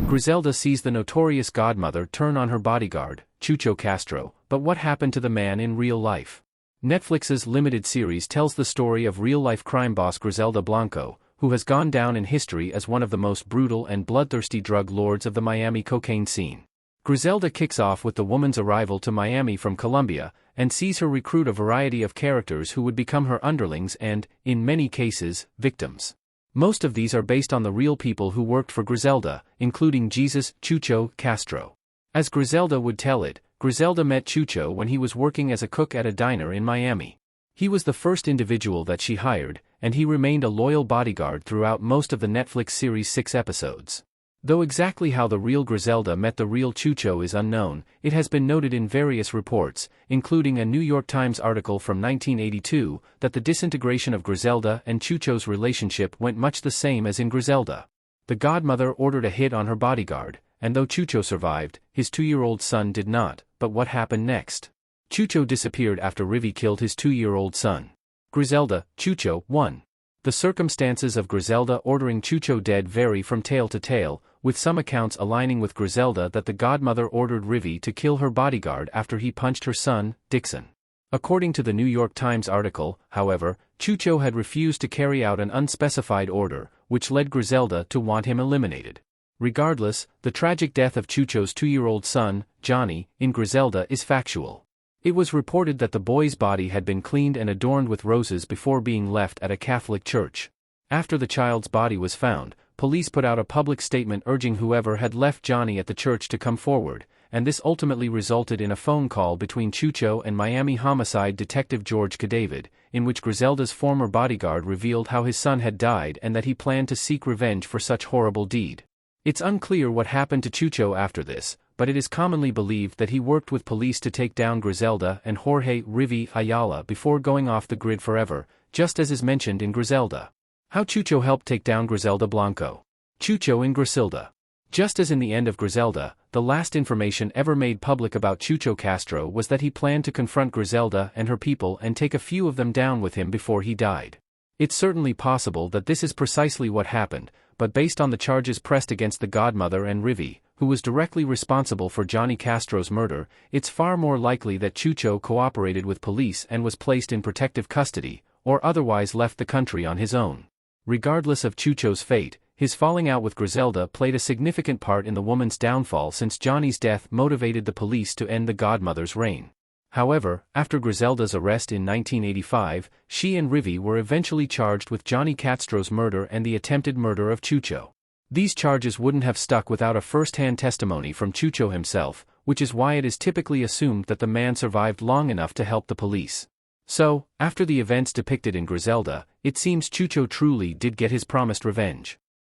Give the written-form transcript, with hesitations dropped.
Griselda sees the notorious godmother turn on her bodyguard, Chucho Castro, but what happened to the man in real life? Netflix's limited series tells the story of real-life crime boss Griselda Blanco, who has gone down in history as one of the most brutal and bloodthirsty drug lords of the Miami cocaine scene. Griselda kicks off with the woman's arrival to Miami from Colombia, and sees her recruit a variety of characters who would become her underlings and, in many cases, victims. Most of these are based on the real people who worked for Griselda, including Jesus, Chucho, Castro. As Griselda would tell it, Griselda met Chucho when he was working as a cook at a diner in Miami. He was the first individual that she hired, and he remained a loyal bodyguard throughout most of the Netflix series' 6 episodes. Though exactly how the real Griselda met the real Chucho is unknown, it has been noted in various reports, including a New York Times article from 1982, that the disintegration of Griselda and Chucho's relationship went much the same as in Griselda. The godmother ordered a hit on her bodyguard, and though Chucho survived, his 2-year-old son did not. But what happened next? Chucho disappeared after Rivy killed his 2-year-old son. Griselda, Chucho, 1. The circumstances of Griselda ordering Chucho dead vary from tale to tale, with some accounts aligning with Griselda that the godmother ordered Rivy to kill her bodyguard after he punched her son, Dixon. According to the New York Times article, however, Chucho had refused to carry out an unspecified order, which led Griselda to want him eliminated. Regardless, the tragic death of Chucho's 2-year-old son, Johnny, in Griselda is factual. It was reported that the boy's body had been cleaned and adorned with roses before being left at a Catholic church. After the child's body was found, police put out a public statement urging whoever had left Johnny at the church to come forward, and this ultimately resulted in a phone call between Chucho and Miami homicide detective George Cadavid, in which Griselda's former bodyguard revealed how his son had died and that he planned to seek revenge for such horrible deed. It's unclear what happened to Chucho after this, but it is commonly believed that he worked with police to take down Griselda and Jorge Rivy Ayala before going off the grid forever, just as is mentioned in Griselda. How Chucho helped take down Griselda Blanco. Chucho in Griselda. Just as in the end of Griselda, the last information ever made public about Chucho Castro was that he planned to confront Griselda and her people and take a few of them down with him before he died. It's certainly possible that this is precisely what happened, but based on the charges pressed against the godmother and Rivy, who was directly responsible for Johnny Castro's murder, it's far more likely that Chucho cooperated with police and was placed in protective custody, or otherwise left the country on his own. Regardless of Chucho's fate, his falling out with Griselda played a significant part in the woman's downfall since Johnny's death motivated the police to end the godmother's reign. However, after Griselda's arrest in 1985, she and Rivy were eventually charged with Johnny Castro's murder and the attempted murder of Chucho. These charges wouldn't have stuck without a first-hand testimony from Chucho himself, which is why it is typically assumed that the man survived long enough to help the police. So, after the events depicted in Griselda, it seems Chucho truly did get his promised revenge.